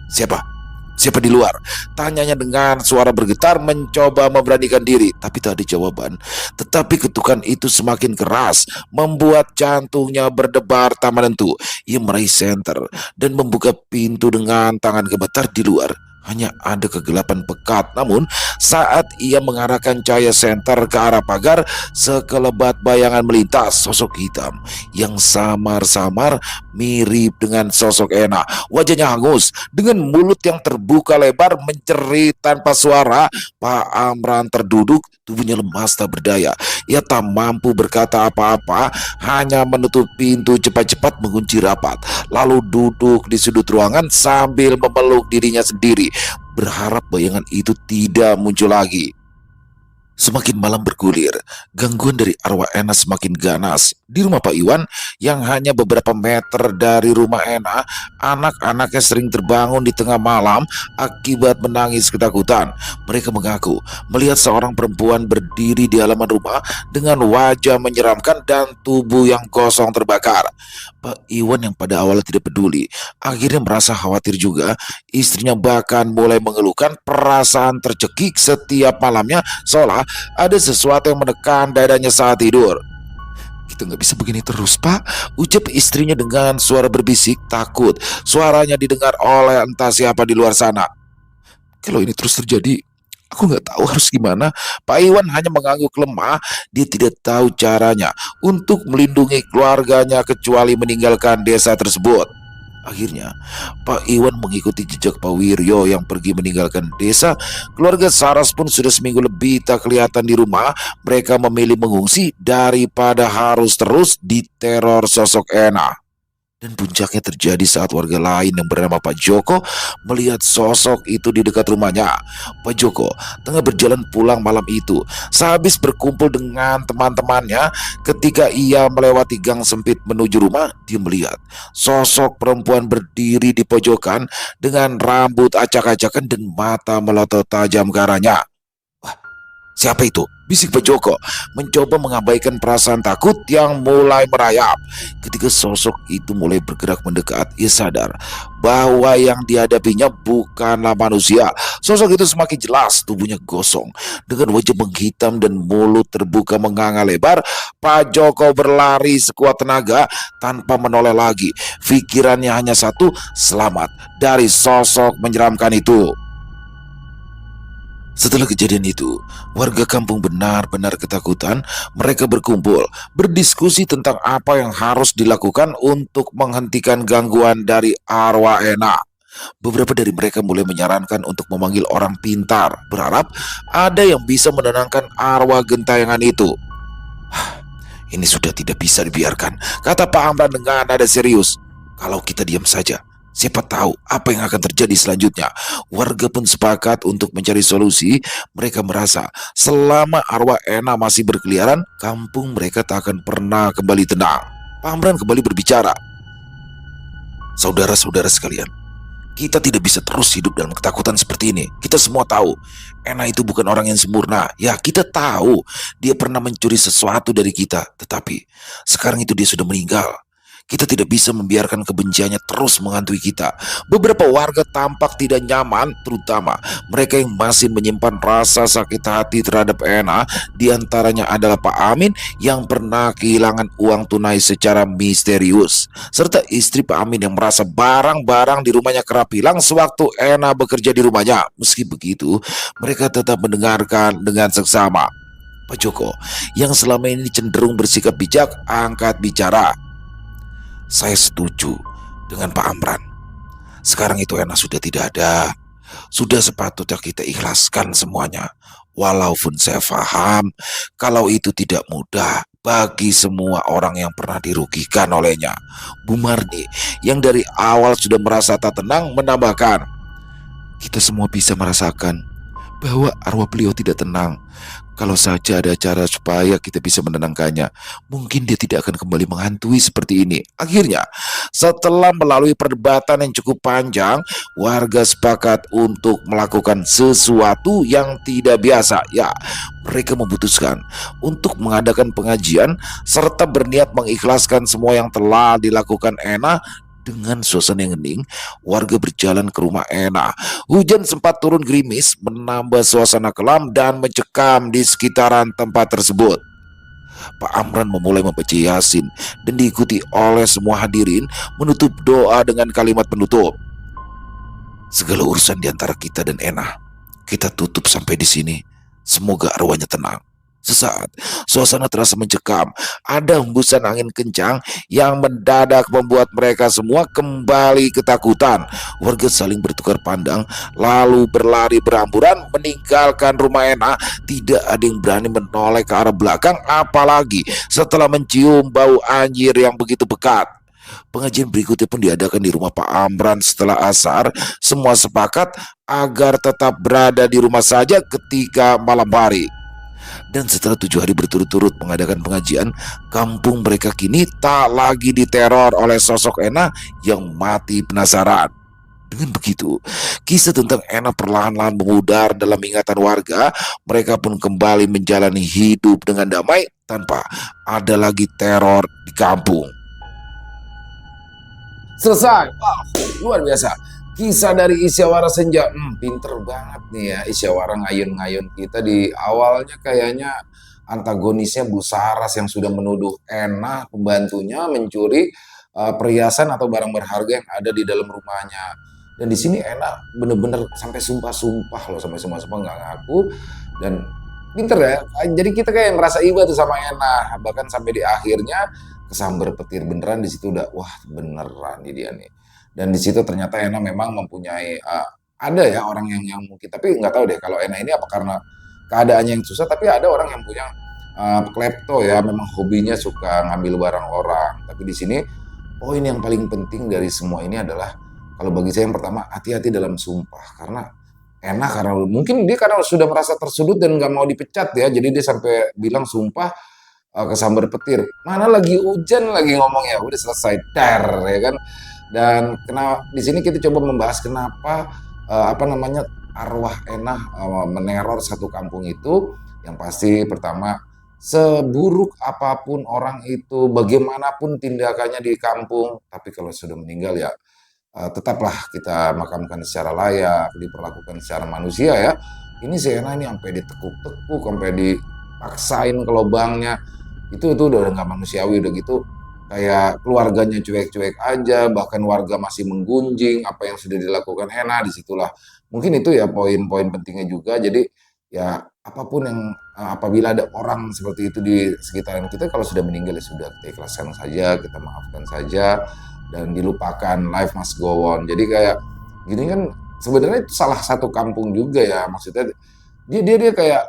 Siapa? Siapa di luar? Tanyanya dengan suara bergetar, mencoba memberanikan diri, tapi tak ada jawaban. Tetapi ketukan itu semakin keras, membuat jantungnya berdebar tak menentu. Ia meraih senter dan membuka pintu dengan tangan gemetar. Di luar hanya ada kegelapan pekat. Namun saat ia mengarahkan cahaya senter ke arah pagar, sekelebat bayangan melintas. Sosok hitam yang samar-samar mirip dengan sosok Ena. Wajahnya hangus dengan mulut yang terbuka lebar, mencerit tanpa suara. Pak Amran terduduk, tubuhnya lemas tak berdaya. Ia tak mampu berkata apa-apa, hanya menutup pintu cepat-cepat, mengunci rapat, lalu duduk di sudut ruangan sambil memeluk dirinya sendiri, berharap bayangan itu tidak muncul lagi. Semakin malam bergulir, gangguan dari arwah Ena semakin ganas. Di rumah Pak Iwan yang hanya beberapa meter dari rumah Ena, anak-anaknya sering terbangun di tengah malam akibat menangis ketakutan. Mereka mengaku melihat seorang perempuan berdiri di halaman rumah dengan wajah menyeramkan dan tubuh yang kosong terbakar. Pak Iwan yang pada awalnya tidak peduli, akhirnya merasa khawatir juga. Istrinya bahkan mulai mengeluhkan perasaan tercekik setiap malamnya, seolah ada sesuatu yang menekan dadanya saat tidur. Kita nggak bisa begini terus, Pak, ucap istrinya dengan suara berbisik, takut suaranya didengar oleh entah siapa di luar sana. Kalau ini terus terjadi, aku nggak tahu harus gimana. Pak Iwan hanya mengangguk lemah. Dia tidak tahu caranya untuk melindungi keluarganya kecuali meninggalkan desa tersebut. Akhirnya, Pak Iwan mengikuti jejak Pak Wiryo yang pergi meninggalkan desa. Keluarga Saras pun sudah seminggu lebih tak kelihatan di rumah. Mereka memilih mengungsi daripada harus terus diteror sosok Ena. Dan puncaknya terjadi saat warga lain yang bernama Pak Joko melihat sosok itu di dekat rumahnya. Pak Joko tengah berjalan pulang malam itu. Sehabis berkumpul dengan teman-temannya, ketika ia melewati gang sempit menuju rumah, dia melihat sosok perempuan berdiri di pojokan dengan rambut acak-acakan dan mata melotot tajam ke arahnya. Wah, Siapa itu? Bisik Pak Joko, mencoba mengabaikan perasaan takut yang mulai merayap. Ketika sosok itu mulai bergerak mendekat, ia sadar bahwa yang dihadapinya bukanlah manusia. Sosok itu semakin jelas, tubuhnya gosong, dengan wajah menghitam dan mulut terbuka menganga lebar. Pak Joko berlari sekuat tenaga tanpa menoleh lagi. Pikirannya hanya satu, selamat dari sosok menyeramkan itu. Setelah kejadian itu, warga kampung benar-benar ketakutan. Mereka berkumpul, berdiskusi tentang apa yang harus dilakukan untuk menghentikan gangguan dari arwah enak. Beberapa dari mereka mulai menyarankan untuk memanggil orang pintar, berharap ada yang bisa menenangkan arwah gentayangan itu. Ini sudah tidak bisa dibiarkan, kata Pak Amran dengan nada serius. Kalau kita diam saja, siapa tahu apa yang akan terjadi selanjutnya. Warga pun sepakat untuk mencari solusi. Mereka merasa selama arwah Ena masih berkeliaran, kampung mereka tak akan pernah kembali tenang. Pak Amran kembali berbicara. Saudara-saudara sekalian, kita tidak bisa terus hidup dalam ketakutan seperti ini. Kita semua tahu Ena itu bukan orang yang sempurna. Ya, kita tahu dia pernah mencuri sesuatu dari kita, tetapi sekarang itu dia sudah meninggal. Kita tidak bisa membiarkan kebenciannya terus menghantui kita. Beberapa warga tampak tidak nyaman, terutama mereka yang masih menyimpan rasa sakit hati terhadap Ena. Di antaranya adalah Pak Amin yang pernah kehilangan uang tunai secara misterius, serta istri Pak Amin yang merasa barang-barang di rumahnya kerap hilang sewaktu Ena bekerja di rumahnya. Meski begitu, mereka tetap mendengarkan dengan seksama. Pak Joko, yang selama ini cenderung bersikap bijak, angkat bicara. Saya setuju dengan Pak Amran. Sekarang itu Ena sudah tidak ada. Sudah sepatutnya kita ikhlaskan semuanya. Walaupun saya paham kalau itu tidak mudah bagi semua orang yang pernah dirugikan olehnya. Bu Marni yang dari awal sudah merasa tak tenang menambahkan, kita semua bisa merasakan bahwa arwah beliau tidak tenang. Kalau saja ada cara supaya kita bisa menenangkannya, mungkin dia tidak akan kembali menghantui seperti ini. Akhirnya, setelah melalui perdebatan yang cukup panjang, warga sepakat untuk melakukan sesuatu yang tidak biasa. Ya, mereka memutuskan untuk mengadakan pengajian serta berniat mengikhlaskan semua yang telah dilakukan Ena. Dengan suasana yang hening, warga berjalan ke rumah Ena. Hujan sempat turun gerimis, menambah suasana kelam dan mencekam di sekitaran tempat tersebut. Pak Amran memulai membaca Yasin dan diikuti oleh semua hadirin menutup doa dengan kalimat penutup. Segala urusan di antara kita dan Ena, kita tutup sampai di sini. Semoga arwahnya tenang. Sesaat, suasana terasa mencekam. Ada hembusan angin kencang yang mendadak membuat mereka semua kembali ketakutan. Warga saling bertukar pandang, lalu berlari beramburan meninggalkan rumah Ena. Tidak ada yang berani menoleh ke arah belakang, apalagi setelah mencium bau anjir yang begitu pekat. Pengajian berikutnya pun diadakan di rumah Pak Amran setelah asar. Semua sepakat agar tetap berada di rumah saja ketika malam hari. Dan setelah 7 hari berturut-turut mengadakan pengajian, kampung mereka kini tak lagi diteror oleh sosok Ena yang mati penasaran. Dengan begitu, kisah tentang Ena perlahan-lahan memudar dalam ingatan warga. Mereka pun kembali menjalani hidup dengan damai tanpa ada lagi teror di kampung. Selesai. Wow, luar biasa. Kisah dari Isyawara Senja. Pinter banget nih ya Isyawara ngayun-ngayun kita. Di awalnya kayaknya antagonisnya Bu Saras yang sudah menuduh Ena pembantunya mencuri perhiasan atau barang berharga yang ada di dalam rumahnya. Dan di sini Ena bener-bener sampai sumpah-sumpah loh, sampai sumpah-sumpah nggak ngaku. Dan pinter ya. Jadi kita kayak ngerasa iba tuh sama Ena. Bahkan sampai di akhirnya kesambar petir beneran, di situ udah wah beneran nih dia nih. Dan di situ ternyata Ena memang mempunyai ada ya orang yang mungkin, tapi nggak tahu deh kalau Ena ini apa karena keadaannya yang susah, tapi ada orang yang punya klepto ya, memang hobinya suka ngambil barang orang. Tapi di sini poin yang paling penting dari semua ini adalah kalau bagi saya yang pertama, hati-hati dalam sumpah. Karena Ena karena mungkin dia karena sudah merasa tersudut dan nggak mau dipecat ya, jadi dia sampai bilang sumpah kesambar petir. Mana lagi hujan lagi ngomong, ya udah selesai dar ya kan. Dan di sini kita coba membahas kenapa arwah Ena meneror satu kampung itu. Yang pasti pertama, seburuk apapun orang itu, bagaimanapun tindakannya di kampung, tapi kalau sudah meninggal ya tetaplah kita makamkan secara layak, diperlakukan secara manusia ya. Ini Sena ini sampai ditekuk-tekuk, sampai dipaksain ke lubangnya. Itu udah nggak manusiawi udah gitu. Kayak keluarganya cuek-cuek aja, bahkan warga masih menggunjing apa yang sudah dilakukan Hena, disitulah. Mungkin itu ya poin-poin pentingnya juga. Jadi ya apapun yang apabila ada orang seperti itu di sekitaran kita, kalau sudah meninggal ya sudah kita ikhlaskan saja, kita maafkan saja dan dilupakan, life must go on. Jadi kayak gini kan sebenarnya itu salah satu kampung juga ya, maksudnya dia kayak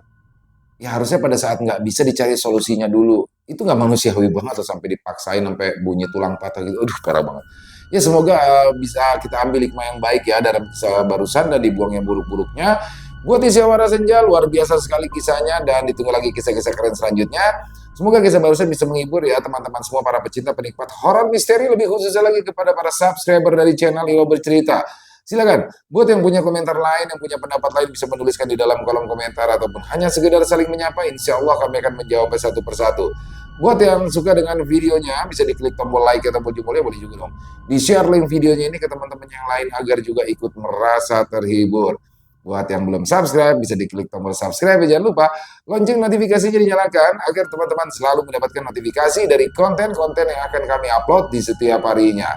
ya harusnya pada saat nggak bisa dicari solusinya dulu. Itu nggak manusiawi banget tuh sampai dipaksain sampai bunyi tulang patah gitu. Aduh parah banget. Ya semoga bisa kita ambil hikmah yang baik ya dalam kisah barusan dan dibuang yang buruk-buruknya. Buat Isyawara Senja, luar biasa sekali kisahnya dan ditunggu lagi kisah-kisah keren selanjutnya. Semoga kisah barusan bisa menghibur ya teman-teman semua para pecinta penikmat horor misteri, lebih khususnya lagi kepada para subscriber dari channel Ilo Bercerita. Silakan, buat yang punya komentar lain, yang punya pendapat lain bisa menuliskan di dalam kolom komentar ataupun hanya sekedar saling menyapa, insya Allah kami akan menjawabnya satu persatu. Buat yang suka dengan videonya, bisa diklik tombol like ataupun jempolnya, boleh juga dong. Di-share link videonya ini ke teman-teman yang lain agar juga ikut merasa terhibur. Buat yang belum subscribe, bisa diklik tombol subscribe. Jangan lupa lonceng notifikasinya dinyalakan agar teman-teman selalu mendapatkan notifikasi dari konten-konten yang akan kami upload di setiap harinya.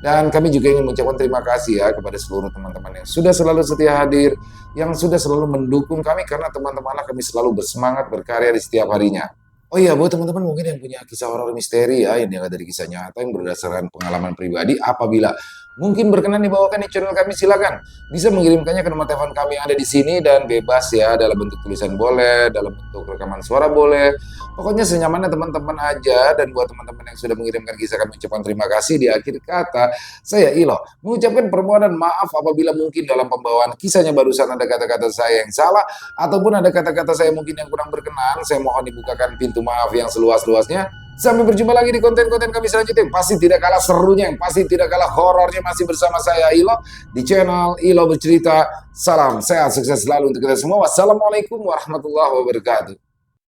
Dan kami juga ingin mengucapkan terima kasih ya kepada seluruh teman-teman yang sudah selalu setia hadir, yang sudah selalu mendukung kami karena teman-temanlah kami selalu bersemangat berkarya di setiap harinya. Oh iya, buat teman-teman mungkin yang punya kisah horor misteri ya, yang dari kisah nyata yang berdasarkan pengalaman pribadi, apabila mungkin berkenan dibawakan di channel kami, silakan bisa mengirimkannya ke nomor telepon kami yang ada di sini dan bebas ya, dalam bentuk tulisan boleh, dalam bentuk rekaman suara boleh. Pokoknya senyamannya teman-teman aja. Dan buat teman-teman yang sudah mengirimkan kisah, kami ucapkan terima kasih. Di akhir kata, saya Ilo mengucapkan permohonan maaf apabila mungkin dalam pembawaan kisahnya barusan ada kata-kata saya yang salah ataupun ada kata-kata saya mungkin yang kurang berkenan. Saya mohon dibukakan pintu maaf yang seluas-luasnya. Sampai berjumpa lagi di konten-konten kami selanjutnya yang pasti tidak kalah serunya, yang pasti tidak kalah horornya, masih bersama saya Ilo di channel Ilo Bercerita. Salam sehat, sukses selalu untuk kita semua. Wassalamualaikum warahmatullahi wabarakatuh.